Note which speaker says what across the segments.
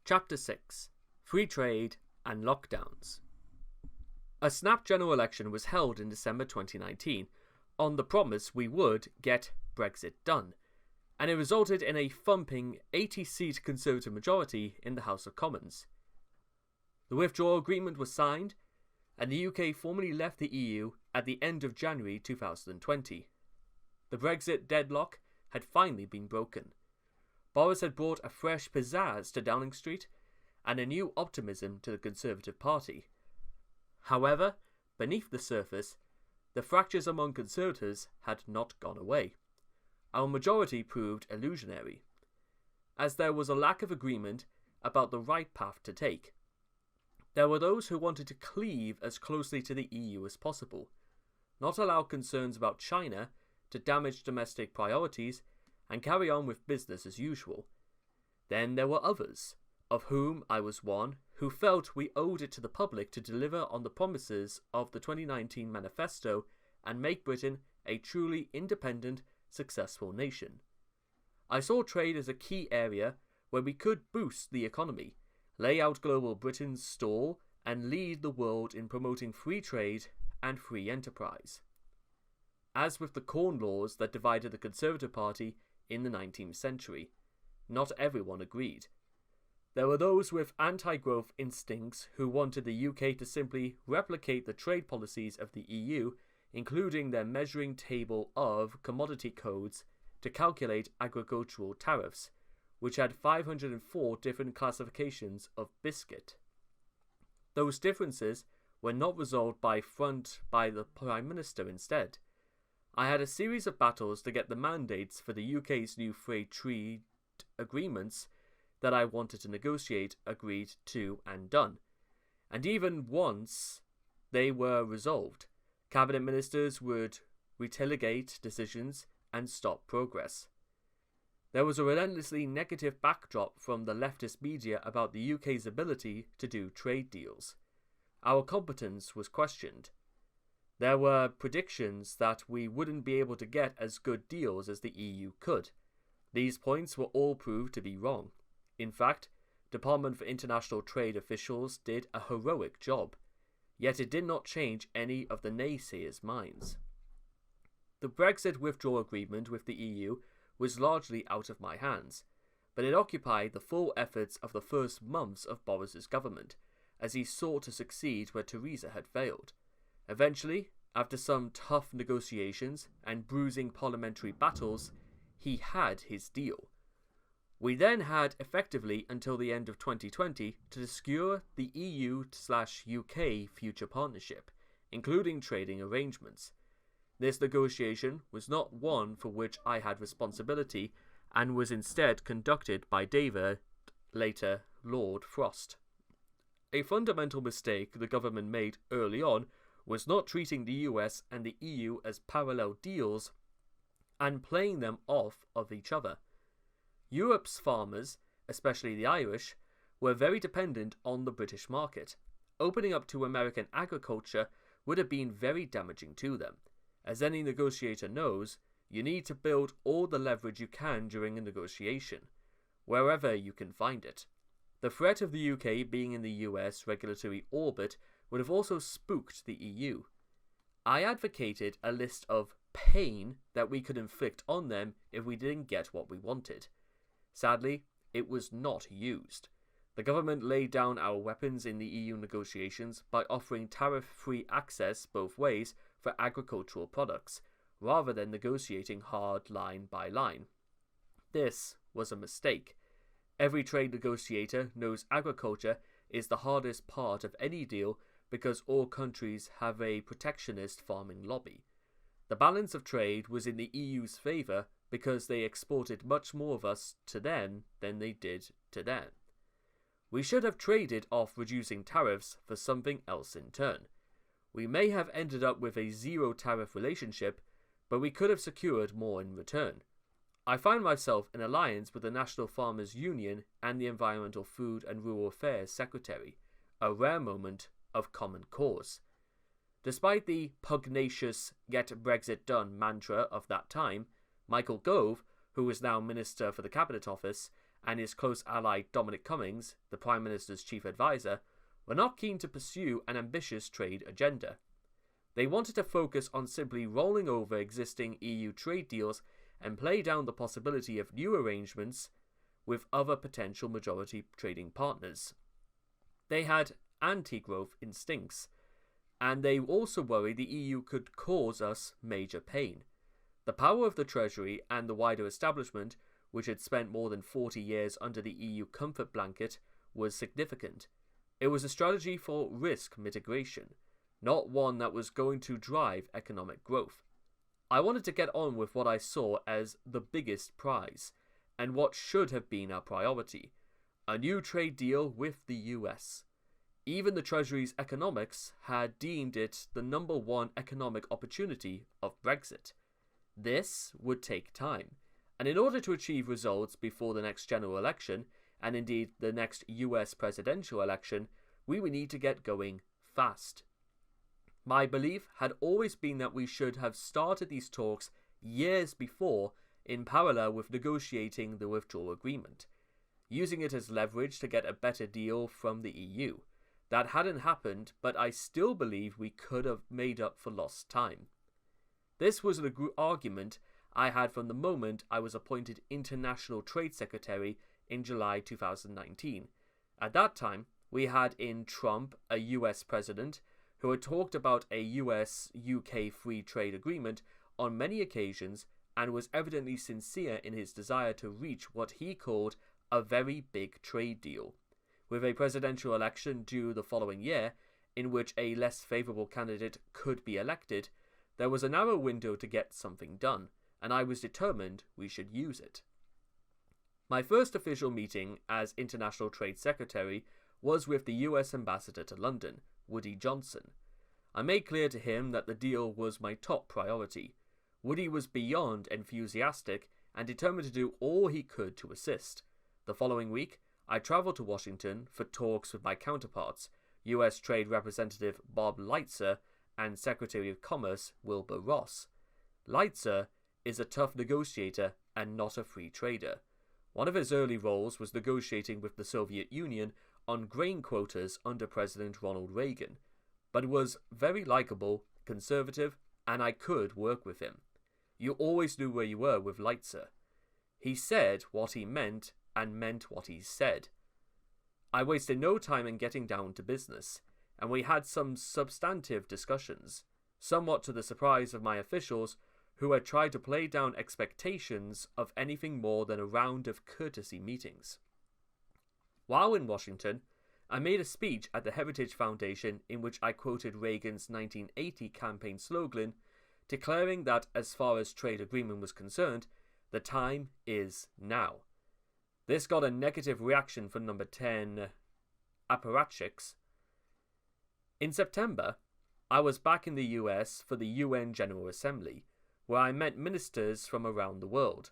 Speaker 1: Chapter 6: Free Trade and Lockdowns. A snap general election was held in December 2019 on the promise we would get Brexit done, and it resulted in a thumping 80-seat Conservative majority in the House of Commons. The withdrawal agreement was signed, and the UK formally left the EU at the end of January 2020. The Brexit deadlock had finally been broken. Boris had brought a fresh pizzazz to Downing Street and a new optimism to the Conservative Party. However, beneath the surface, the fractures among Conservatives had not gone away. Our majority proved illusionary, as there was a lack of agreement about the right path to take. There were those who wanted to cleave as closely to the EU as possible, not allow concerns about China to damage domestic priorities, and carry on with business as usual. Then there were others, of whom I was one, who felt we owed it to the public to deliver on the promises of the 2019 manifesto and make Britain a truly independent, successful nation. I saw trade as a key area where we could boost the economy, lay out global Britain's stall, and lead the world in promoting free trade and free enterprise. As with the Corn Laws that divided the Conservative Party in the 19th century, not everyone agreed. There were those with anti-growth instincts who wanted the UK to simply replicate the trade policies of the EU, including their measuring table of commodity codes to calculate agricultural tariffs, which had 504 different classifications of biscuit. Those differences were not resolved by the Prime Minister instead. I had a series of battles to get the mandates for the UK's new free trade agreements that I wanted to negotiate agreed to and done. And even once they were resolved, cabinet ministers would relitigate decisions and stop progress. There was a relentlessly negative backdrop from the leftist media about the UK's ability to do trade deals. Our competence was questioned. There were predictions that we wouldn't be able to get as good deals as the EU could. These points were all proved to be wrong. In fact, Department for International Trade officials did a heroic job, yet it did not change any of the naysayers' minds. The Brexit withdrawal agreement with the EU was largely out of my hands, but it occupied the full efforts of the first months of Boris's government, as he sought to succeed where Theresa had failed. Eventually, after some tough negotiations and bruising parliamentary battles, he had his deal. We then had effectively until the end of 2020 to secure the EU/UK future partnership, including trading arrangements. This negotiation was not one for which I had responsibility and was instead conducted by David, later Lord Frost. A fundamental mistake the government made early on was not treating the US and the EU as parallel deals and playing them off of each other. Europe's farmers, especially the Irish, were very dependent on the British market. Opening up to American agriculture would have been very damaging to them. As any negotiator knows, you need to build all the leverage you can during a negotiation, wherever you can find it. The threat of the UK being in the US regulatory orbit would have also spooked the EU. I advocated a list of pain that we could inflict on them if we didn't get what we wanted. Sadly, it was not used. The government laid down our weapons in the EU negotiations by offering tariff-free access both ways for agricultural products, rather than negotiating hard line by line. This was a mistake. Every trade negotiator knows agriculture is the hardest part of any deal because all countries have a protectionist farming lobby. The balance of trade was in the EU's favour because they exported much more of us to them than they did to them. We should have traded off reducing tariffs for something else in turn. We may have ended up with a zero-tariff relationship, but we could have secured more in return. I find myself in alliance with the National Farmers Union and the Environmental Food and Rural Affairs Secretary, a rare moment of common cause. Despite the pugnacious "get Brexit done" mantra of that time, Michael Gove, who is now Minister for the Cabinet Office, and his close ally Dominic Cummings, the Prime Minister's chief advisor, were not keen to pursue an ambitious trade agenda. They wanted to focus on simply rolling over existing EU trade deals and play down the possibility of new arrangements with other potential majority trading partners. They had anti-growth instincts, and they also worried the EU could cause us major pain. The power of the Treasury and the wider establishment, which had spent more than 40 years under the EU comfort blanket, was significant. It was a strategy for risk mitigation, not one that was going to drive economic growth. I wanted to get on with what I saw as the biggest prize, and what should have been our priority: a new trade deal with the US. Even the Treasury's economics had deemed it the number one economic opportunity of Brexit. This would take time, and in order to achieve results before the next general election, and indeed the next US presidential election, we would need to get going fast. My belief had always been that we should have started these talks years before, in parallel with negotiating the withdrawal agreement, using it as leverage to get a better deal from the EU. That hadn't happened, but I still believe we could have made up for lost time. This was an argument I had from the moment I was appointed International Trade Secretary in July 2019. At that time, we had in Trump a US president who had talked about a US-UK free trade agreement on many occasions and was evidently sincere in his desire to reach what he called a very big trade deal. With a presidential election due the following year, in which a less favourable candidate could be elected, there was a narrow window to get something done, and I was determined we should use it. My first official meeting as International Trade Secretary was with the US Ambassador to London, Woody Johnson. I made clear to him that the deal was my top priority. Woody was beyond enthusiastic and determined to do all he could to assist. The following week, I travelled to Washington for talks with my counterparts, US Trade Representative Bob Lighthizer and Secretary of Commerce Wilbur Ross. Lighthizer is a tough negotiator and not a free trader. One of his early roles was negotiating with the Soviet Union on grain quotas under President Ronald Reagan, but was very likable, conservative, and I could work with him. You always knew where you were with Lighthizer. He said what he meant and meant what he said. I wasted no time in getting down to business, and we had some substantive discussions, somewhat to the surprise of my officials, who had tried to play down expectations of anything more than a round of courtesy meetings. While in Washington, I made a speech at the Heritage Foundation in which I quoted Reagan's 1980 campaign slogan, declaring that as far as trade agreement was concerned, the time is now. This got a negative reaction from number 10 apparatchiks. In September, I was back in the US for the UN General Assembly, where I met ministers from around the world.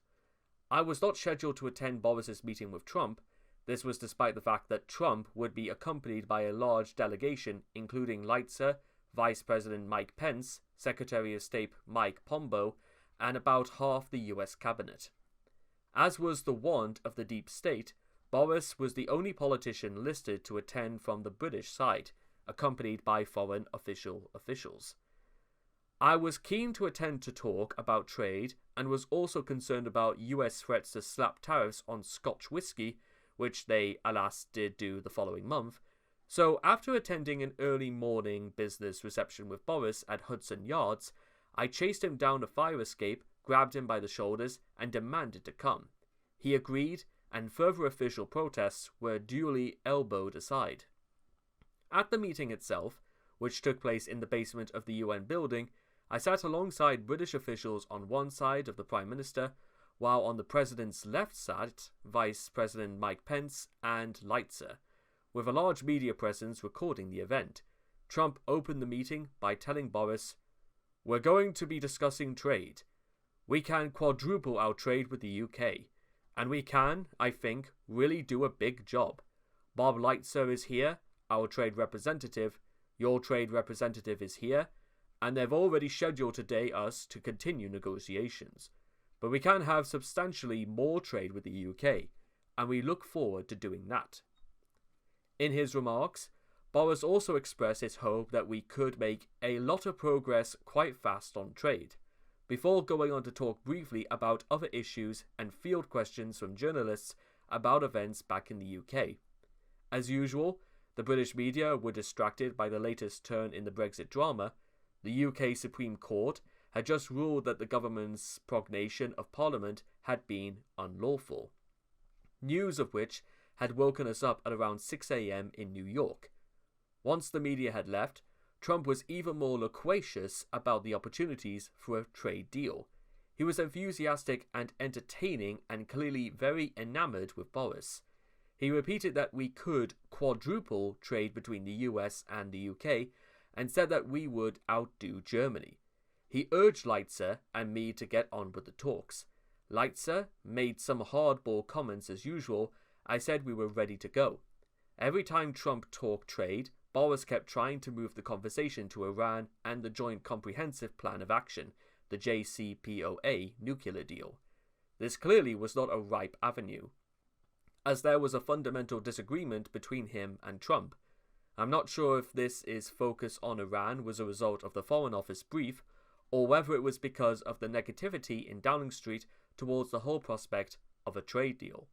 Speaker 1: I was not scheduled to attend Boris's meeting with Trump. This was despite the fact that Trump would be accompanied by a large delegation including Lighthizer, Vice President Mike Pence, Secretary of State Mike Pompeo, and about half the US cabinet. As was the wont of the deep state, Boris was the only politician listed to attend from the British side, accompanied by foreign officials. I was keen to attend to talk about trade and was also concerned about US threats to slap tariffs on Scotch whisky, which they, alas, did do the following month. So after attending an early morning business reception with Boris at Hudson Yards, I chased him down a fire escape, grabbed him by the shoulders, and demanded to come. He agreed, and further official protests were duly elbowed aside. At the meeting itself, which took place in the basement of the UN building, I sat alongside British officials on one side of the Prime Minister, while on the President's left sat Vice President Mike Pence and Lighthizer, with a large media presence recording the event. Trump opened the meeting by telling Boris, "We're going to be discussing trade. We can quadruple our trade with the UK, and we can, I think, really do a big job. Bob Lighthizer is here, our trade representative, your trade representative is here, and they've already scheduled today us to continue negotiations. But we can have substantially more trade with the UK. and we look forward to doing that. In his remarks, Boris also expressed his hope that we could make a lot of progress quite fast on trade, before going on to talk briefly about other issues and field questions from journalists about events back in the UK. As usual, the British media were distracted by the latest turn in the Brexit drama. The UK Supreme Court had just ruled that the government's prorogation of Parliament had been unlawful, news of which had woken us up at around 6 a.m. in New York. Once the media had left, Trump was even more loquacious about the opportunities for a trade deal. He was enthusiastic and entertaining and clearly very enamored with Boris. He repeated that we could quadruple trade between the US and the UK and said that we would outdo Germany. He urged Leitzer and me to get on with the talks. Leitzer made some hardball comments as usual. I said we were ready to go. Every time Trump talked trade, Boris kept trying to move the conversation to Iran and the Joint Comprehensive Plan of Action, the JCPOA nuclear deal. This clearly was not a ripe avenue, as there was a fundamental disagreement between him and Trump. I'm not sure if this focus on Iran was a result of the Foreign Office brief, or whether it was because of the negativity in Downing Street towards the whole prospect of a trade deal.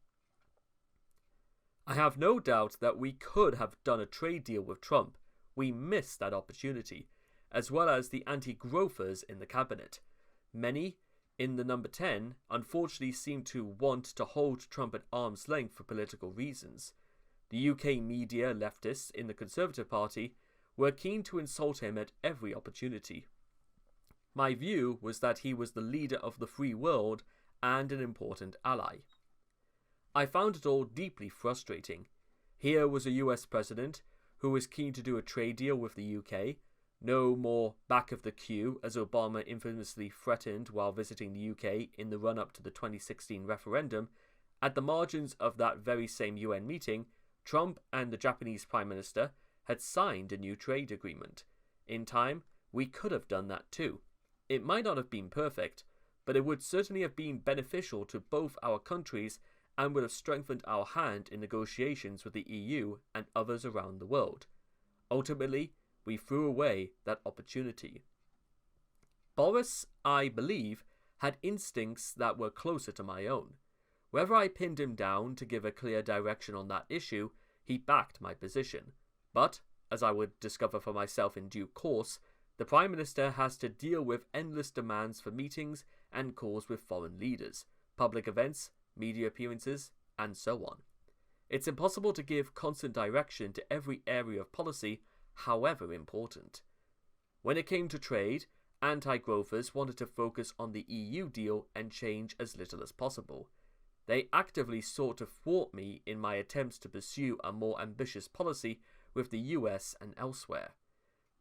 Speaker 1: I have no doubt that we could have done a trade deal with Trump. We missed that opportunity, as well as the anti-growthers in the cabinet. Many, in the number 10, unfortunately seem to want to hold Trump at arm's length for political reasons. The UK media leftists in the Conservative Party were keen to insult him at every opportunity. My view was that he was the leader of the free world and an important ally. I found it all deeply frustrating. Here was a US president who was keen to do a trade deal with the UK, no more back of the queue as Obama infamously threatened while visiting the UK in the run-up to the 2016 referendum. At the margins of that very same UN meeting, Trump and the Japanese Prime Minister had signed a new trade agreement. In time, we could have done that too. It might not have been perfect, but it would certainly have been beneficial to both our countries and would have strengthened our hand in negotiations with the EU and others around the world. Ultimately, we threw away that opportunity. Boris, I believe, had instincts that were closer to my own. Whether I pinned him down to give a clear direction on that issue, he backed my position. But, as I would discover for myself in due course, the Prime Minister has to deal with endless demands for meetings and calls with foreign leaders, public events, media appearances, and so on. It's impossible to give constant direction to every area of policy, however important. When it came to trade, anti-growthers wanted to focus on the EU deal and change as little as possible. They actively sought to thwart me in my attempts to pursue a more ambitious policy with the US and elsewhere.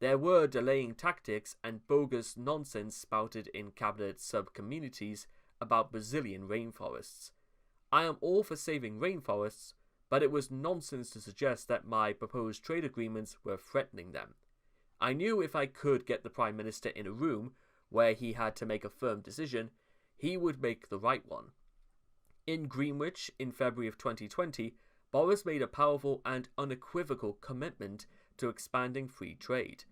Speaker 1: There were delaying tactics and bogus nonsense spouted in cabinet sub-communities about Brazilian rainforests. I am all for saving rainforests, but it was nonsense to suggest that my proposed trade agreements were threatening them. I knew if I could get the Prime Minister in a room where he had to make a firm decision, he would make the right one. In Greenwich, in February of 2020, Boris made a powerful and unequivocal commitment to expanding free trade.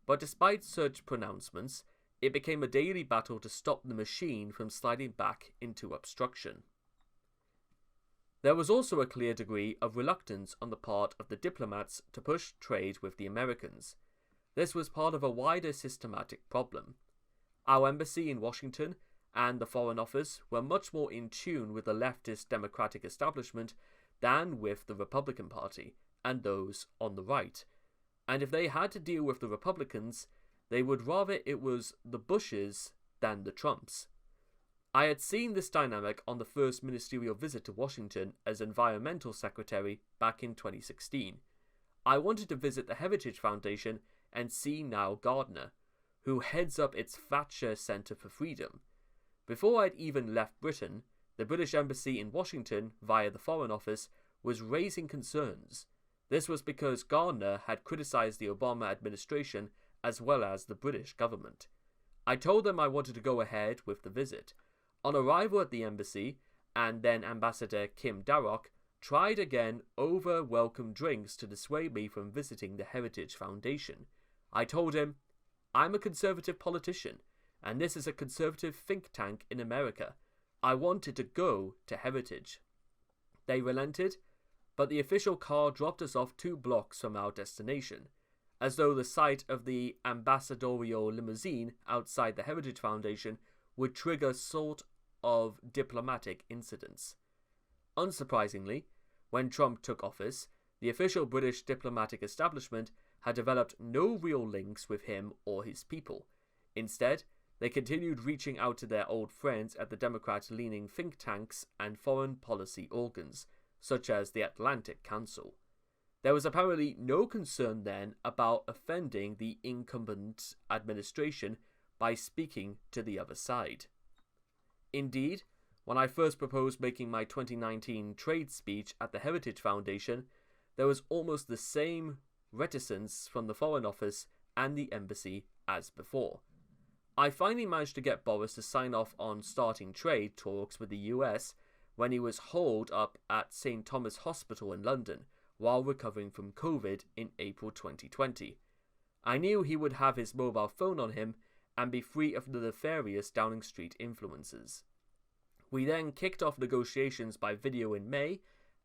Speaker 1: But despite such pronouncements, it became a daily battle to stop the machine from sliding back into obstruction. There was also a clear degree of reluctance on the part of the diplomats to push trade with the Americans. This was part of a wider systematic problem. Our embassy in Washington and the Foreign Office were much more in tune with the leftist Democratic establishment than with the Republican Party and those on the right. And if they had to deal with the Republicans, they would rather it was the Bushes than the Trumps. I had seen this dynamic on the first ministerial visit to Washington as Environmental Secretary back in 2016. I wanted to visit the Heritage Foundation and see Niall Gardner, who heads up its Thatcher Centre for Freedom. Before I'd even left Britain, the British Embassy in Washington, via the Foreign Office, was raising concerns. This was because Gardner had criticised the Obama administration as well as the British government. I told them I wanted to go ahead with the visit. On arrival at the embassy, and then Ambassador Kim Darroch, tried again over welcome drinks to dissuade me from visiting the Heritage Foundation. I told him, I'm a conservative politician, and this is a conservative think tank in America. I wanted to go to Heritage. They relented, but the official car dropped us off 2 blocks from our destination, as though the sight of the ambassadorial limousine outside the Heritage Foundation would trigger sort of diplomatic incidents. Unsurprisingly, when Trump took office, the official British diplomatic establishment had developed no real links with him or his people. Instead, they continued reaching out to their old friends at the Democrat-leaning think tanks and foreign policy organs, such as the Atlantic Council. There was apparently no concern then about offending the incumbent administration by speaking to the other side. Indeed, when I first proposed making my 2019 trade speech at the Heritage Foundation, there was almost the same reticence from the Foreign Office and the embassy as before. I finally managed to get Boris to sign off on starting trade talks with the US when he was holed up at St. Thomas Hospital in London while recovering from COVID in April 2020. I knew he would have his mobile phone on him and be free of the nefarious Downing Street influences. We then kicked off negotiations by video in May,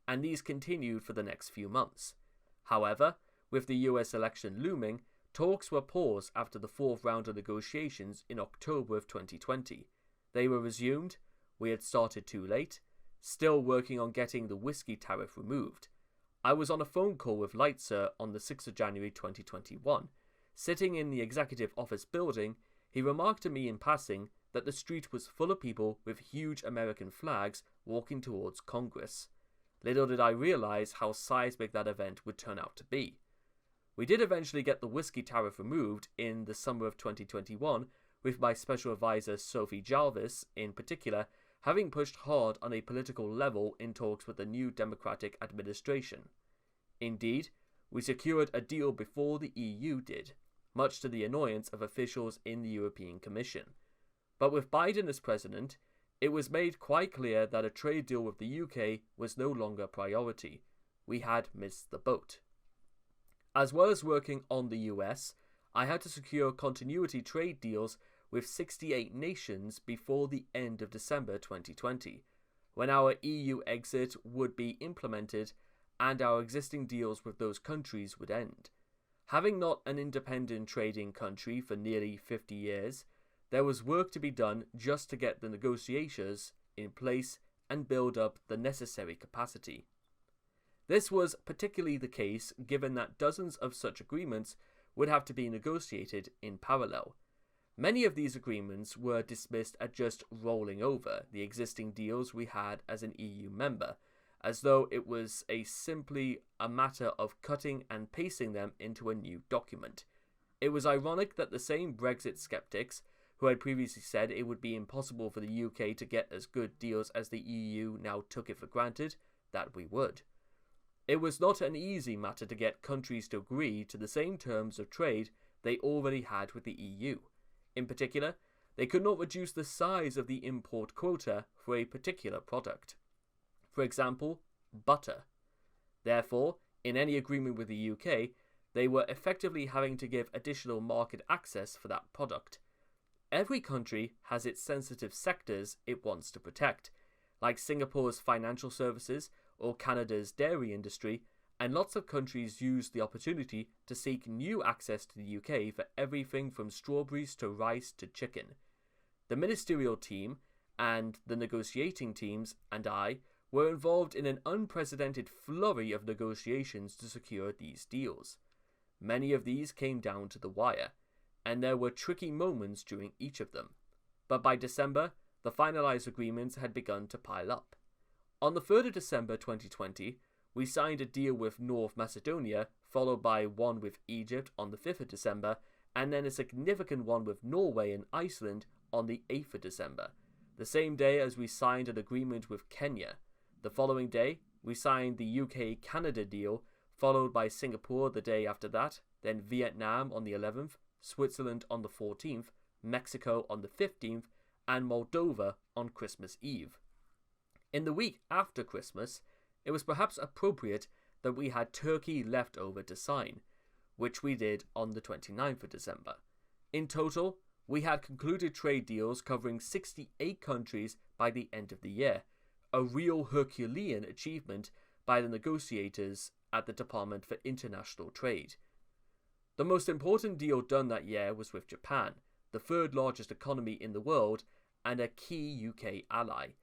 Speaker 1: and these continued for the next few months. However, with the US election looming, talks were paused after the 4th round of negotiations in October of 2020. They were resumed, we had started too late, still working on getting the whiskey tariff removed. I was on a phone call with Leitzer on the 6th of January 2021. Sitting in the executive office building, he remarked to me in passing that the street was full of people with huge American flags walking towards Congress. Little did I realize how seismic that event would turn out to be. We did eventually get the whiskey tariff removed in the summer of 2021, with my special advisor Sophie Jarvis, in particular, having pushed hard on a political level in talks with the new Democratic administration. Indeed, we secured a deal before the EU did, much to the annoyance of officials in the European Commission. But with Biden as president, it was made quite clear that a trade deal with the UK was no longer a priority. We had missed the boat. As well as working on the US, I had to secure continuity trade deals with 68 nations before the end of December 2020, when our EU exit would be implemented and our existing deals with those countries would end. Having not an independent trading country for nearly 50 years, there was work to be done just to get the negotiations in place and build up the necessary capacity. This was particularly the case given that dozens of such agreements would have to be negotiated in parallel. Many of these agreements were dismissed as just rolling over the existing deals we had as an EU member, as though it was simply a matter of cutting and pasting them into a new document. It was ironic that the same Brexit skeptics who had previously said it would be impossible for the UK to get as good deals as the EU now took it for granted that we would. It was not an easy matter to get countries to agree to the same terms of trade they already had with the EU. In particular, they could not reduce the size of the import quota for a particular product. For example, butter. Therefore, in any agreement with the UK, they were effectively having to give additional market access for that product. Every country has its sensitive sectors it wants to protect, like Singapore's financial services or Canada's dairy industry, and lots of countries use the opportunity to seek new access to the UK for everything from strawberries to rice to chicken. The ministerial team and the negotiating teams and I were involved in an unprecedented flurry of negotiations to secure these deals. Many of these came down to the wire, and there were tricky moments during each of them. But by December, the finalized agreements had begun to pile up. On the 3rd of December 2020, we signed a deal with North Macedonia, followed by one with Egypt on the 5th of December, and then a significant one with Norway and Iceland on the 8th of December, the same day as we signed an agreement with Kenya. The following day, we signed the UK-Canada deal, followed by Singapore the day after that, then Vietnam on the 11th, Switzerland on the 14th, Mexico on the 15th, and Moldova on Christmas Eve. In the week after Christmas, it was perhaps appropriate that we had Turkey left over to sign, which we did on the 29th of December. In total, we had concluded trade deals covering 68 countries by the end of the year, a real Herculean achievement by the negotiators at the Department for International Trade. The most important deal done that year was with Japan, the third largest economy in the world and a key UK ally.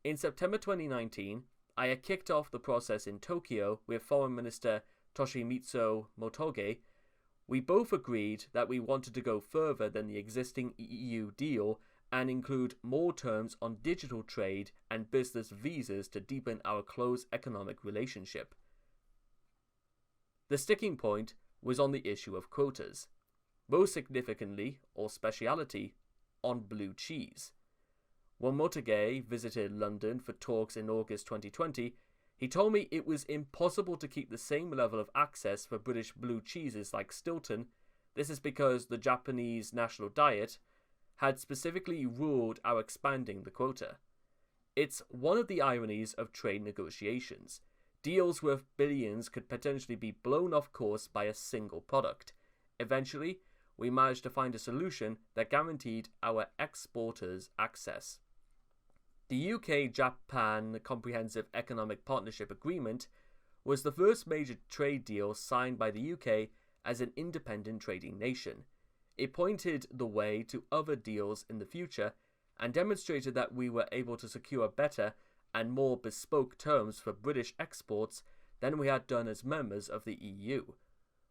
Speaker 1: In September 2019, I had kicked off the process in Tokyo with Foreign Minister Toshimitsu Motegi. We both agreed that we wanted to go further than the existing EU deal and include more terms on digital trade and business visas to deepen our close economic relationship. The sticking point was on the issue of quotas, most significantly, or speciality, on blue cheese. When Motegi visited London for talks in August 2020, he told me it was impossible to keep the same level of access for British blue cheeses like Stilton. This is because the Japanese national diet had specifically ruled out expanding the quota. It's one of the ironies of trade negotiations. Deals worth billions could potentially be blown off course by a single product. Eventually, we managed to find a solution that guaranteed our exporters access. The UK-Japan Comprehensive Economic Partnership Agreement was the first major trade deal signed by the UK as an independent trading nation. It pointed the way to other deals in the future and demonstrated that we were able to secure better and more bespoke terms for British exports than we had done as members of the EU.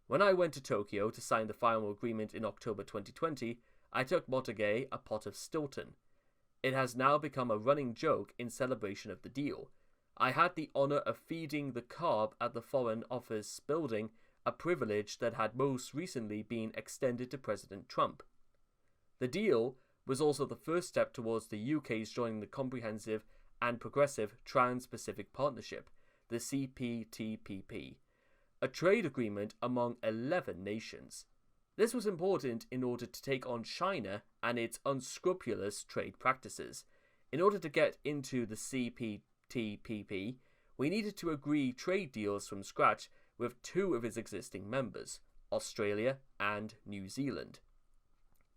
Speaker 1: When I went to Tokyo to sign the final agreement in October 2020, I took Motegi a pot of Stilton. It has now become a running joke in celebration of the deal. I had the honour of feeding the carb at the Foreign Office building, a privilege that had most recently been extended to President Trump. The deal was also the first step towards the UK's joining the Comprehensive and Progressive Trans-Pacific Partnership, the CPTPP, a trade agreement among 11 nations. This was important in order to take on China and its unscrupulous trade practices. In order to get into the CPTPP, we needed to agree trade deals from scratch with two of its existing members, Australia and New Zealand.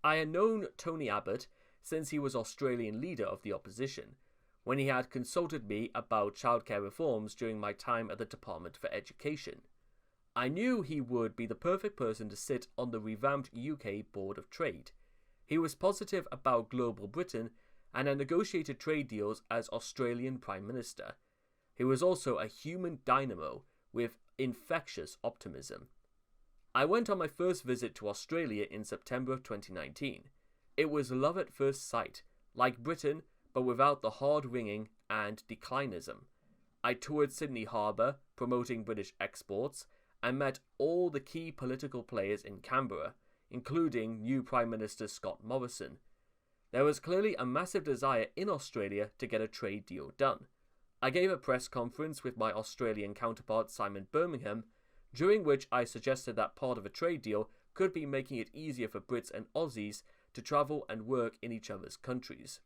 Speaker 1: I had known Tony Abbott since he was Australian leader of the opposition, when he had consulted me about childcare reforms during my time at the Department for Education. I knew he would be the perfect person to sit on the revamped UK Board of Trade. He was positive about global Britain and had negotiated trade deals as Australian Prime Minister. He was also a human dynamo with infectious optimism. I went on my first visit to Australia in September of 2019. It was love at first sight, like Britain, but without the hard-ringing and declinism. I toured Sydney Harbour, promoting British exports, and met all the key political players in Canberra, including new Prime Minister Scott Morrison. There was clearly a massive desire in Australia to get a trade deal done. I gave a press conference with my Australian counterpart Simon Birmingham, during which I suggested that part of a trade deal could be making it easier for Brits and Aussies to travel and work in each other's countries.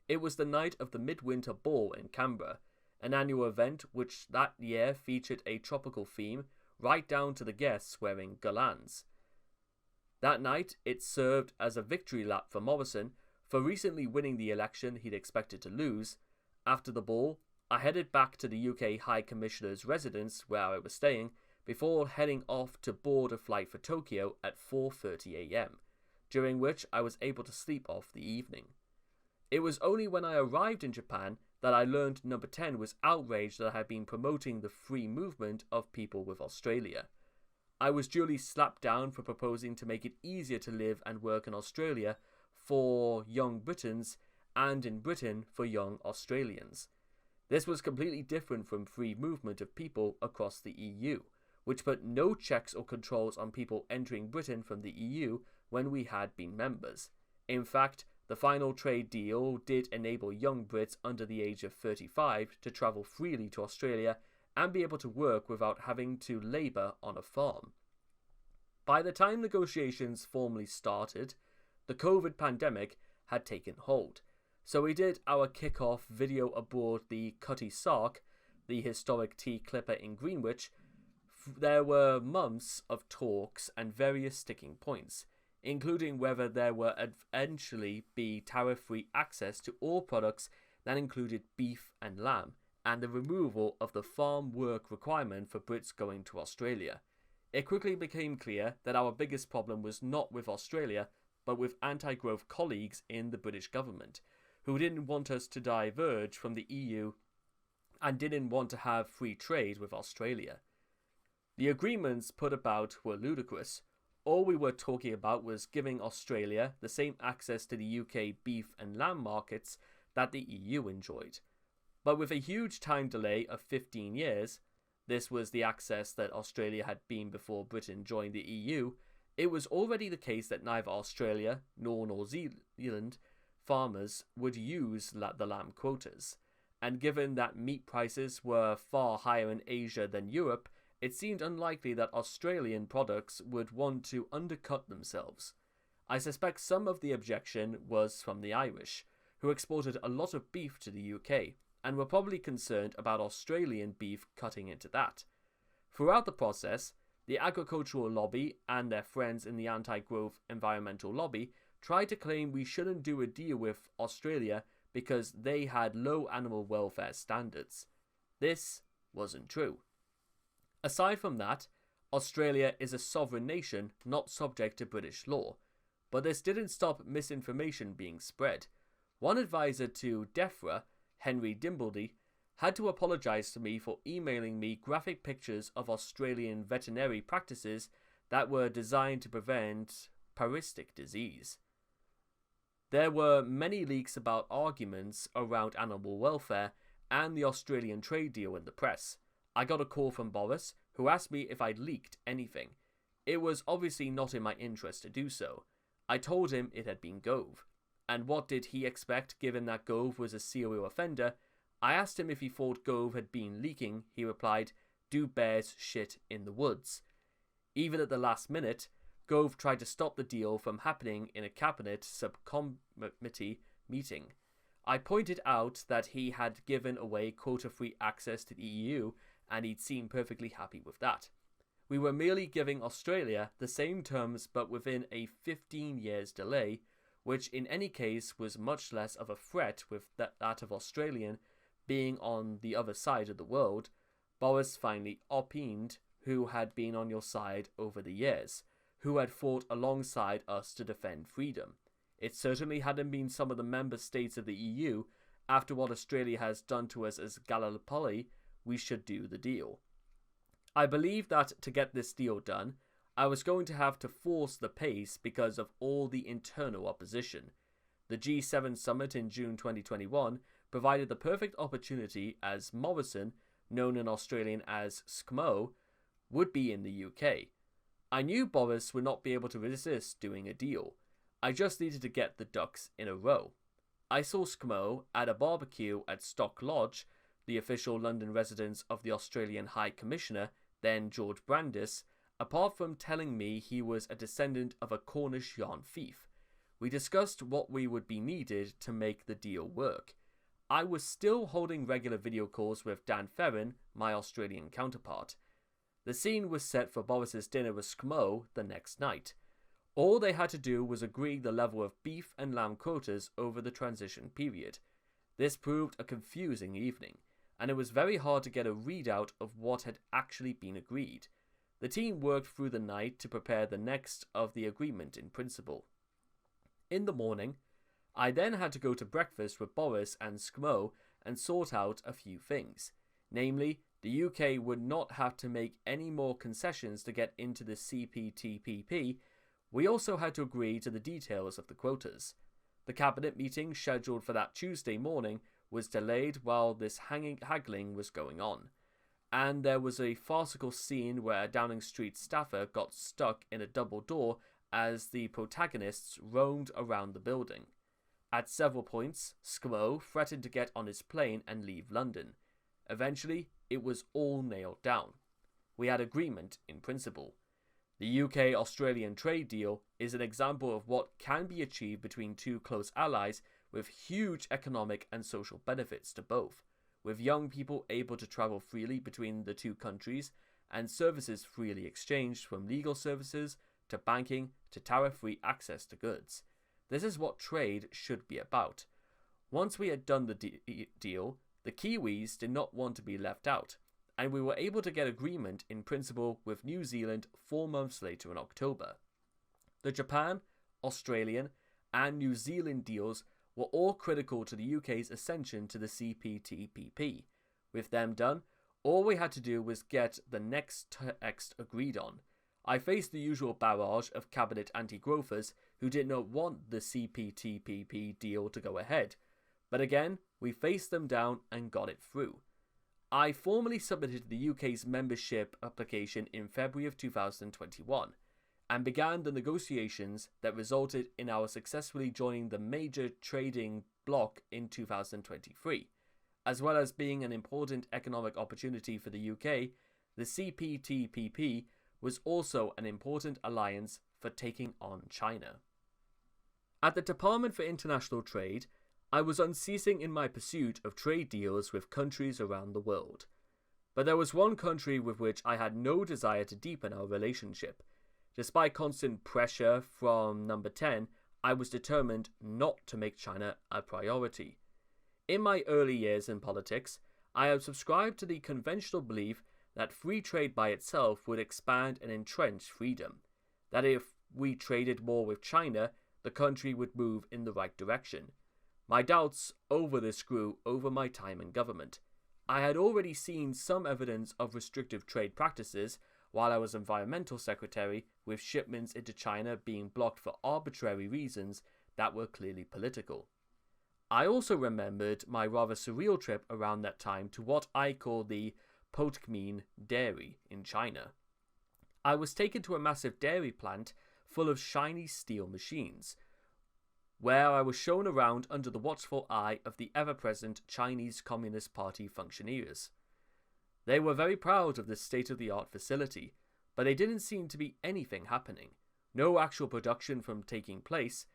Speaker 1: It was the night of the Midwinter Ball in Canberra, an annual event which that year featured a tropical theme, right down to the guests wearing galans. That night, it served as a victory lap for Morrison for recently winning the election he'd expected to lose. After the ball, I headed back to the UK High Commissioner's residence where I was staying before heading off to board a flight for Tokyo at 4:30 a.m, during which I was able to sleep off the evening. It was only when I arrived in Japan that I learned Number 10 was outraged that I had been promoting the free movement of people with Australia. I was duly slapped down for proposing to make it easier to live and work in Australia for young Britons and in Britain for young Australians. This was completely different from free movement of people across the EU, which put no checks or controls on people entering Britain from the EU when we had been members. In fact, the final trade deal did enable young Brits under the age of 35 to travel freely to Australia and be able to work without having to labour on a farm. By the time negotiations formally started, the COVID pandemic had taken hold, so we did our kick-off video aboard the Cutty Sark the historic tea clipper in Greenwich, there were months of talks and various sticking points, including whether there would eventually be tariff-free access to all products that included beef and lamb, and the removal of the farm work requirement for Brits going to Australia. It quickly became clear that our biggest problem was not with Australia, but with anti-growth colleagues in the British government, who didn't want us to diverge from the EU and didn't want to have free trade with Australia. The agreements put about were ludicrous. All we were talking about was giving Australia the same access to the UK beef and lamb markets that the EU enjoyed. But with a huge time delay of 15 years, this was the access that Australia had been before Britain joined the EU, it was already the case that neither Australia nor New Zealand farmers would use the lamb quotas. And given that meat prices were far higher in Asia than Europe, it seemed unlikely that Australian products would want to undercut themselves. I suspect some of the objection was from the Irish, who exported a lot of beef to the UK, and were probably concerned about Australian beef cutting into that. Throughout the process, the agricultural lobby and their friends in the anti-growth environmental lobby tried to claim we shouldn't do a deal with Australia because they had low animal welfare standards. This wasn't true. Aside from that, Australia is a sovereign nation not subject to British law, but this didn't stop misinformation being spread. One advisor to DEFRA, Henry Dimbleby, had to apologise to me for emailing me graphic pictures of Australian veterinary practices that were designed to prevent parasitic disease. There were many leaks about arguments around animal welfare and the Australian trade deal in the press. I got a call from Boris, who asked me if I'd leaked anything. It was obviously not in my interest to do so. I told him it had been Gove. And what did he expect, given that Gove was a serial offender? I asked him if he thought Gove had been leaking. He replied, "Do bears shit in the woods?" Even at the last minute, Gove tried to stop the deal from happening in a cabinet subcommittee meeting. I pointed out that he had given away quota-free access to the EU, and he'd seemed perfectly happy with that. We were merely giving Australia the same terms but within a 15 years delay, which in any case was much less of a threat with that of Australian being on the other side of the world. Boris finally opined, who had been on your side over the years, who had fought alongside us to defend freedom. It certainly hadn't been some of the member states of the EU. After what Australia has done to us as Gallipoli, we should do the deal. I believe that to get this deal done, I was going to have to force the pace because of all the internal opposition. The G7 summit in June 2021 provided the perfect opportunity, as Morrison, known in Australian as SCMO, would be in the UK. I knew Boris would not be able to resist doing a deal. I just needed to get the ducks in a row. I saw SCMO at a barbecue at Stock Lodge, the official London residence of the Australian High Commissioner, then George Brandis, apart from telling me he was a descendant of a Cornish yarn thief. We discussed what we would be needed to make the deal work. I was still holding regular video calls with Dan Ferrin, my Australian counterpart. The scene was set for Boris's dinner with SCMO the next night. All they had to do was agree the level of beef and lamb quotas over the transition period. This proved a confusing evening, and it was very hard to get a readout of what had actually been agreed. The team worked through the night to prepare the next of the agreement in principle. In the morning, I then had to go to breakfast with Boris and SCMO and sort out a few things. Namely, the UK would not have to make any more concessions to get into the CPTPP. We also had to agree to the details of the quotas. The cabinet meeting, scheduled for that Tuesday morning, was delayed while this haggling was going on. And there was a farcical scene where a Downing Street staffer got stuck in a double door as the protagonists roamed around the building. At several points, SCMO threatened to get on his plane and leave London. Eventually, it was all nailed down. We had agreement in principle. The UK-Australian trade deal is an example of what can be achieved between two close allies with huge economic and social benefits to both. with young people able to travel freely between the two countries and services freely exchanged, from legal services to banking to tariff-free access to goods. This is what trade should be about. Once we had done the deal, the Kiwis did not want to be left out, and we were able to get agreement in principle with New Zealand 4 months later in October. The Japan, Australian, and New Zealand deals were all critical to the UK's ascension to the CPTPP. With them done, all we had to do was get the next text agreed on. I faced the usual barrage of cabinet anti-growthers who did not want the CPTPP deal to go ahead, but again, we faced them down and got it through. I formally submitted the UK's membership application in February of 2021 and began the negotiations that resulted in our successfully joining the major trading bloc in 2023. As well as being an important economic opportunity for the UK, the CPTPP was also an important alliance for taking on China. At the Department for International Trade, I was unceasing in my pursuit of trade deals with countries around the world. But there was one country with which I had no desire to deepen our relationship. Despite constant pressure from Number 10, I was determined not to make China a priority. In my early years in politics, I had subscribed to the conventional belief that free trade by itself would expand and entrench freedom. That if we traded more with China, the country would move in the right direction. My doubts over this grew over my time in government. I had already seen some evidence of restrictive trade practices while I was Environmental Secretary, with shipments into China being blocked for arbitrary reasons that were clearly political. I also remembered my rather surreal trip around that time to what I call the Potchmin dairy in China. I was taken to a massive dairy plant full of shiny steel machines, where I was shown around under the watchful eye of the ever-present Chinese Communist Party functionaries. They were very proud of this state-of-the-art facility, but there didn't seem to be anything happening. No actual production from taking place.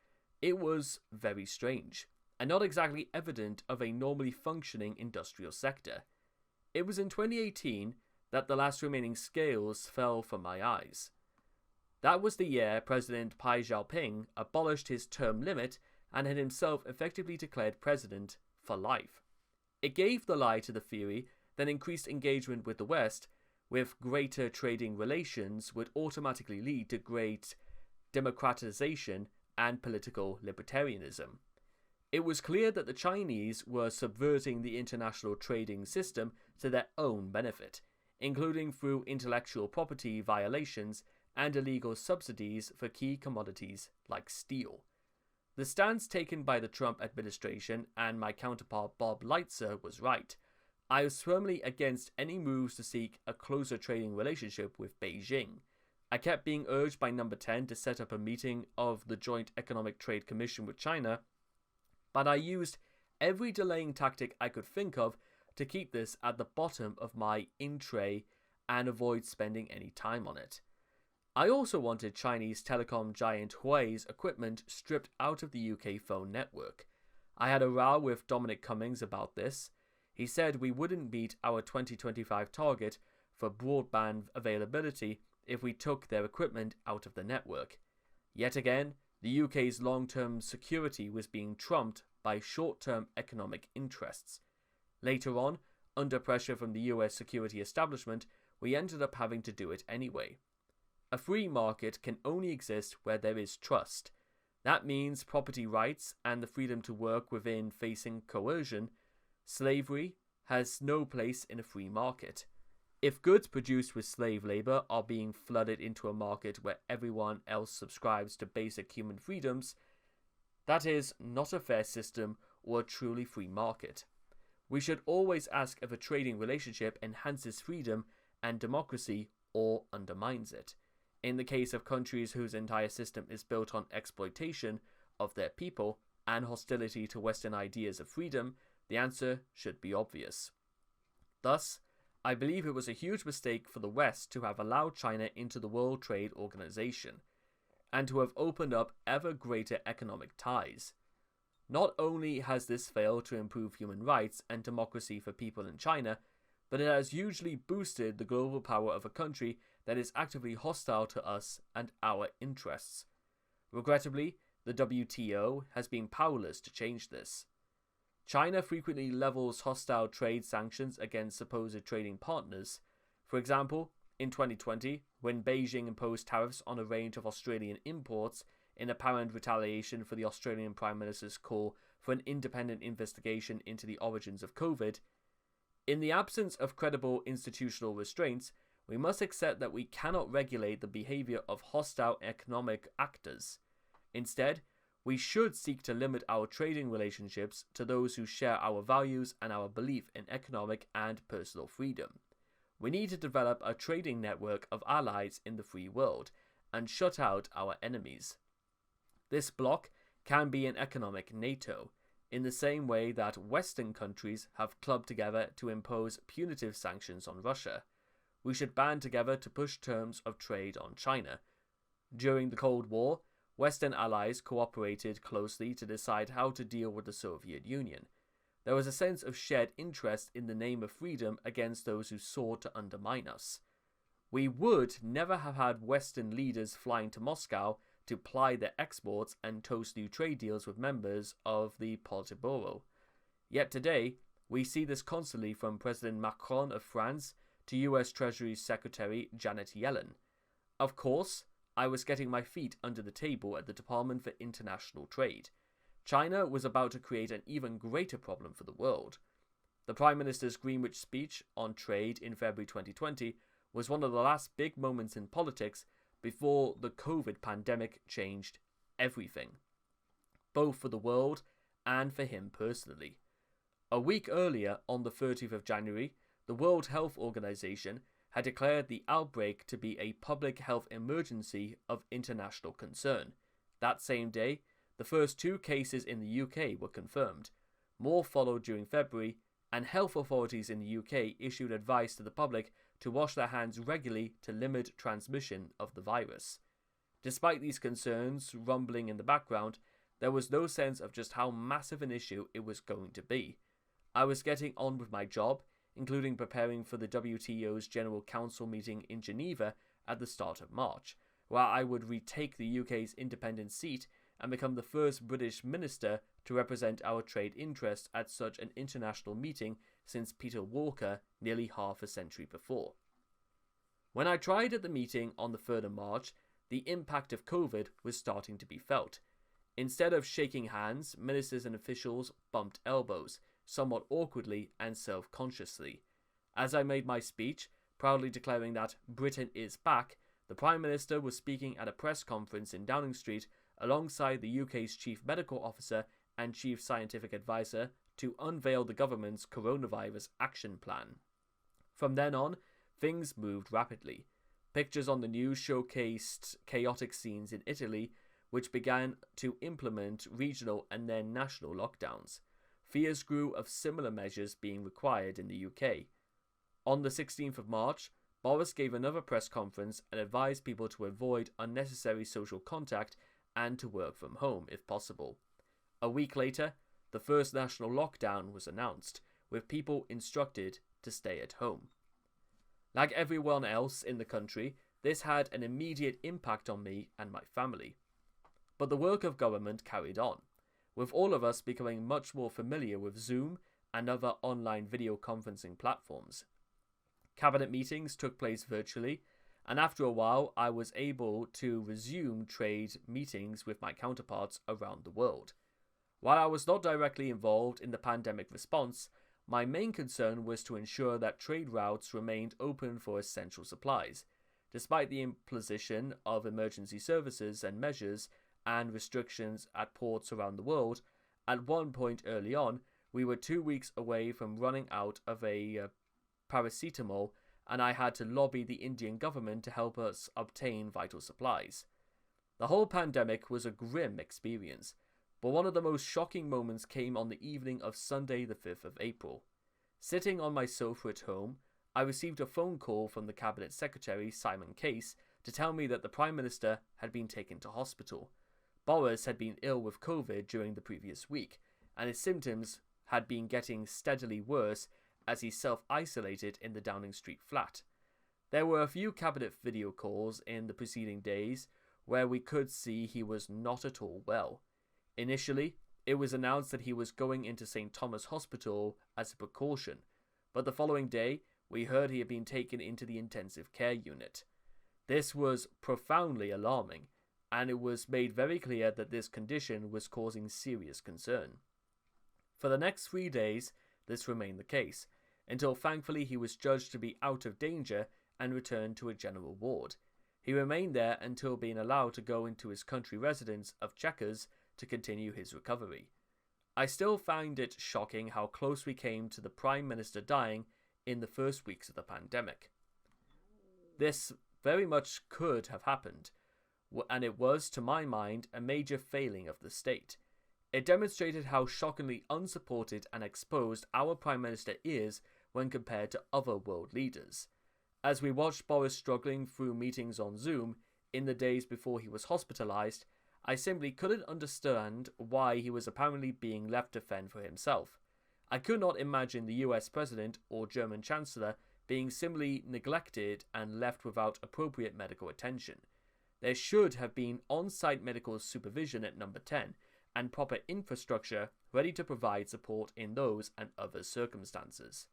Speaker 1: It was very strange, and not exactly evident of a normally functioning industrial sector. It was in 2018 that the last remaining scales fell from my eyes. That was the year President Xi Jinping abolished his term limit and had himself effectively declared president for life. It gave the lie to the theory that increased engagement with the West, with greater trading relations, would automatically lead to great democratization and political libertarianism. It was clear that the Chinese were subverting the international trading system to their own benefit, including through intellectual property violations and illegal subsidies for key commodities like steel. The stance taken by the Trump administration and my counterpart Bob Lighthizer was right. I was firmly against any moves to seek a closer trading relationship with Beijing. I kept being urged by Number 10 to set up a meeting of the Joint Economic Trade Commission with China, but I used every delaying tactic I could think of to keep this at the bottom of my in-tray and avoid spending any time on it. I also wanted Chinese telecom giant Huawei's equipment stripped out of the UK phone network. I had a row with Dominic Cummings about this. He said we wouldn't meet our 2025 target for broadband availability if we took their equipment out of the network. Yet again, the UK's long-term security was being trumped by short-term economic interests. Later on, under pressure from the US security establishment, we ended up having to do it anyway. A free market can only exist where there is trust. That means property rights and the freedom to work within facing coercion. Slavery has no place in a free market. If goods produced with slave labor are being flooded into a market where everyone else subscribes to basic human freedoms, that is not a fair system or a truly free market. We should always ask if a trading relationship enhances freedom and democracy or undermines it. In the case of countries whose entire system is built on exploitation of their people and hostility to Western ideas of freedom, the answer should be obvious. Thus, I believe it was a huge mistake for the West to have allowed China into the World Trade Organization, and to have opened up ever greater economic ties. Not only has this failed to improve human rights and democracy for people in China, but it has hugely boosted the global power of a country that is actively hostile to us and our interests. Regrettably, the WTO has been powerless to change this. China frequently levels hostile trade sanctions against supposed trading partners. For example, in 2020, when Beijing imposed tariffs on a range of Australian imports in apparent retaliation for the Australian Prime Minister's call for an independent investigation into the origins of COVID, in the absence of credible institutional restraints, we must accept that we cannot regulate the behavior of hostile economic actors. Instead, we should seek to limit our trading relationships to those who share our values and our belief in economic and personal freedom. We need to develop a trading network of allies in the free world and shut out our enemies. This bloc can be an economic NATO, in the same way that Western countries have clubbed together to impose punitive sanctions on Russia. We should band together to push terms of trade on China. During the Cold War, Western allies cooperated closely to decide how to deal with the Soviet Union. There was a sense of shared interest in the name of freedom against those who sought to undermine us. We would never have had Western leaders flying to Moscow to ply their exports and toast new trade deals with members of the Politburo. Yet today, we see this constantly from President Macron of France to US Treasury Secretary Janet Yellen. Of course, I was getting my feet under the table at the Department for International Trade. China was about to create an even greater problem for the world. The Prime Minister's Greenwich speech on trade in February 2020 was one of the last big moments in politics before the COVID pandemic changed everything, both for the world and for him personally. A week earlier, on the 30th of January, the World Health Organization had declared the outbreak to be a public health emergency of international concern. That same day, the first 2 cases in the UK were confirmed. More followed during February, and health authorities in the UK issued advice to the public to wash their hands regularly to limit transmission of the virus. Despite these concerns rumbling in the background, there was no sense of just how massive an issue it was going to be. I was getting on with my job, including preparing for the WTO's General Council meeting in Geneva at the start of March, where I would retake the UK's independent seat and become the first British minister to represent our trade interests at such an international meeting since Peter Walker nearly half a century before. When I tried at the meeting on the 3rd of March, the impact of COVID was starting to be felt. Instead of shaking hands, ministers and officials bumped elbows, somewhat awkwardly and self-consciously. As I made my speech, proudly declaring that Britain is back, the Prime Minister was speaking at a press conference in Downing Street alongside the UK's Chief Medical Officer and Chief Scientific Advisor to unveil the government's coronavirus action plan. From then on, things moved rapidly. Pictures on the news showcased chaotic scenes in Italy, which began to implement regional and then national lockdowns. Fears grew of similar measures being required in the UK. On the 16th of March, Boris gave another press conference and advised people to avoid unnecessary social contact and to work from home if possible. A week later, the first national lockdown was announced, with people instructed to stay at home. Like everyone else in the country, this had an immediate impact on me and my family. But the work of government carried on, with all of us becoming much more familiar with Zoom and other online video conferencing platforms. Cabinet meetings took place virtually, and after a while I was able to resume trade meetings with my counterparts around the world. While I was not directly involved in the pandemic response, my main concern was to ensure that trade routes remained open for essential supplies. Despite the imposition of emergency services and measures and restrictions at ports around the world, at one point early on, we were 2 weeks away from running out of a paracetamol, and I had to lobby the Indian government to help us obtain vital supplies. The whole pandemic was a grim experience, but one of the most shocking moments came on the evening of Sunday the 5th of April. Sitting on my sofa at home, I received a phone call from the Cabinet Secretary, Simon Case, to tell me that the Prime Minister had been taken to hospital. Boris had been ill with COVID during the previous week, and his symptoms had been getting steadily worse as he self-isolated in the Downing Street flat. There were a few cabinet video calls in the preceding days where we could see he was not at all well. Initially, it was announced that he was going into St. Thomas Hospital as a precaution, but the following day, we heard he had been taken into the intensive care unit. This was profoundly alarming, and it was made very clear that this condition was causing serious concern. For the next 3 days, this remained the case, until thankfully he was judged to be out of danger and returned to a general ward. He remained there until being allowed to go into his country residence of Chequers to continue his recovery. I still find it shocking how close we came to the Prime Minister dying in the first weeks of the pandemic. This very much could have happened, and it was, to my mind, a major failing of the state. It demonstrated how shockingly unsupported and exposed our Prime Minister is when compared to other world leaders. As we watched Boris struggling through meetings on Zoom in the days before he was hospitalised, I simply couldn't understand why he was apparently being left to fend for himself. I could not imagine the US President or German Chancellor being simply neglected and left without appropriate medical attention. There should have been on-site medical supervision at number 10 and proper infrastructure ready to provide support in those and other circumstances.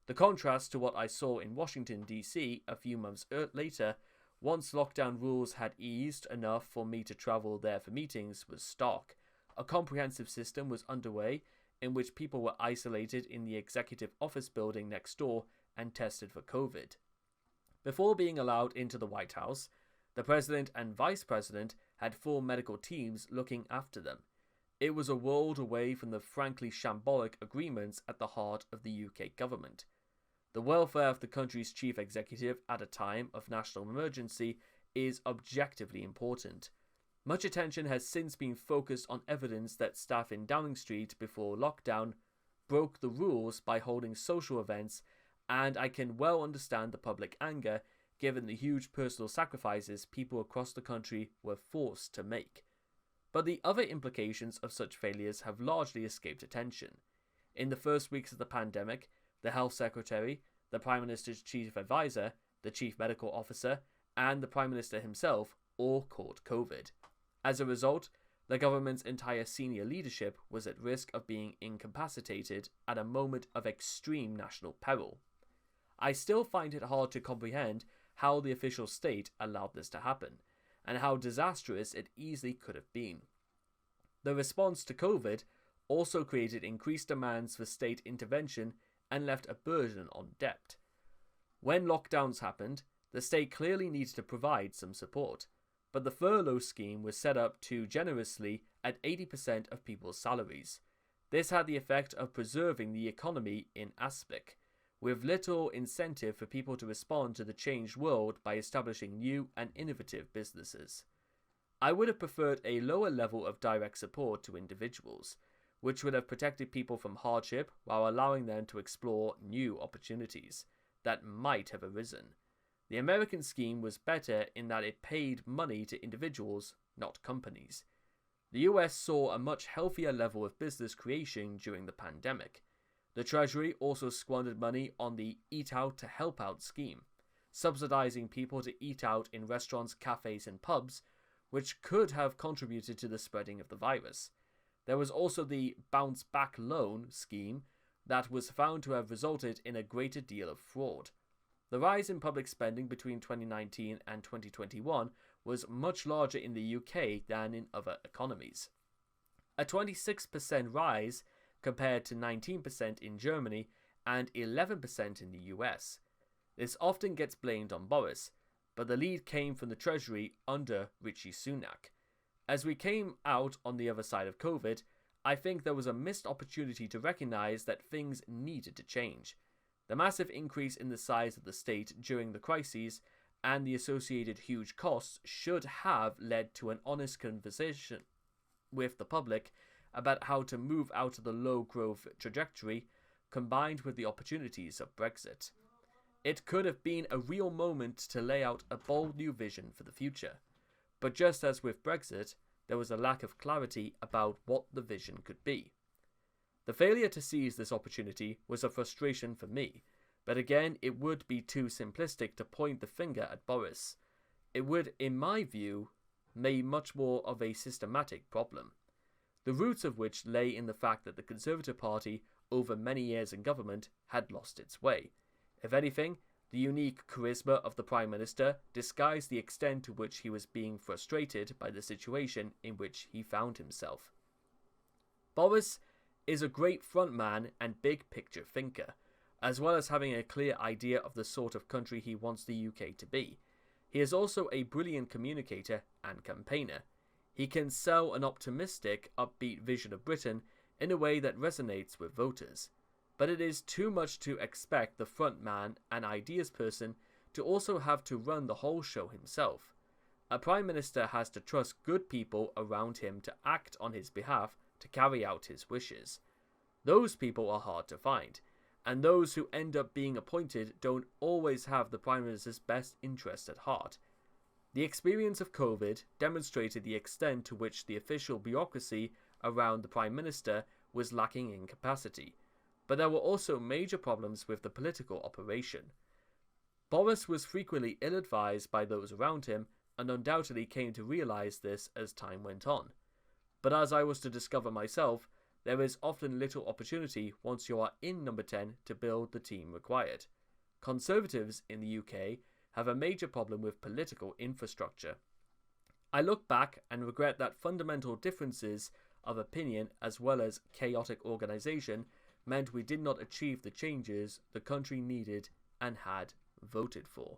Speaker 1: The contrast to what I saw in Washington, D.C. a few months later, once lockdown rules had eased enough for me to travel there for meetings, was stark. A comprehensive system was underway in which people were isolated in the executive office building next door and tested for COVID. Before being allowed into the White House, the President and Vice President had full medical teams looking after them. It was a world away from the frankly shambolic agreements at the heart of the UK government. The welfare of the country's chief executive at a time of national emergency is objectively important. Much attention has since been focused on evidence that staff in Downing Street before lockdown broke the rules by holding social events, and I can well understand the public anger given the huge personal sacrifices people across the country were forced to make. But the other implications of such failures have largely escaped attention. In the first weeks of the pandemic, the Health Secretary, the Prime Minister's Chief Advisor, the Chief Medical Officer, and the Prime Minister himself all caught COVID. As a result, the government's entire senior leadership was at risk of being incapacitated at a moment of extreme national peril. I still find it hard to comprehend how the official state allowed this to happen, and how disastrous it easily could have been. The response to COVID also created increased demands for state intervention and left a burden on debt. When lockdowns happened, the state clearly needed to provide some support, but the furlough scheme was set up too generously at 80% of people's salaries. This had the effect of preserving the economy in aspic, with little incentive for people to respond to the changed world by establishing new and innovative businesses. I would have preferred a lower level of direct support to individuals, which would have protected people from hardship while allowing them to explore new opportunities that might have arisen. The American scheme was better in that it paid money to individuals, not companies. The US saw a much healthier level of business creation during the pandemic. The Treasury also squandered money on the Eat Out to Help Out scheme, subsidizing people to eat out in restaurants, cafes, and pubs, which could have contributed to the spreading of the virus. There was also the Bounce Back Loan scheme that was found to have resulted in a greater deal of fraud. The rise in public spending between 2019 and 2021 was much larger in the UK than in other economies. A 26% rise compared to 19% in Germany and 11% in the US. This often gets blamed on Boris, but the lead came from the Treasury under Rishi Sunak. As we came out on the other side of COVID, I think there was a missed opportunity to recognise that things needed to change. The massive increase in the size of the state during the crises and the associated huge costs should have led to an honest conversation with the public about how to move out of the low growth trajectory, combined with the opportunities of Brexit. It could have been a real moment to lay out a bold new vision for the future. But just as with Brexit, there was a lack of clarity about what the vision could be. The failure to seize this opportunity was a frustration for me, but again it would be too simplistic to point the finger at Boris. It would, in my view, make much more of a systematic problem, the roots of which lay in the fact that the Conservative Party, over many years in government, had lost its way. If anything, the unique charisma of the Prime Minister disguised the extent to which he was being frustrated by the situation in which he found himself. Boris is a great frontman and big-picture thinker, as well as having a clear idea of the sort of country he wants the UK to be. He is also a brilliant communicator and campaigner. He can sell an optimistic, upbeat vision of Britain in a way that resonates with voters. But it is too much to expect the frontman and ideas person to also have to run the whole show himself. A Prime Minister has to trust good people around him to act on his behalf to carry out his wishes. Those people are hard to find, and those who end up being appointed don't always have the Prime Minister's best interest at heart. The experience of COVID demonstrated the extent to which the official bureaucracy around the Prime Minister was lacking in capacity, but there were also major problems with the political operation. Boris was frequently ill-advised by those around him, and undoubtedly came to realise this as time went on. But as I was to discover myself, there is often little opportunity once you are in number 10 to build the team required. Conservatives in the UK have a major problem with political infrastructure. I look back and regret that fundamental differences of opinion as well as chaotic organisation meant we did not achieve the changes the country needed and had voted for.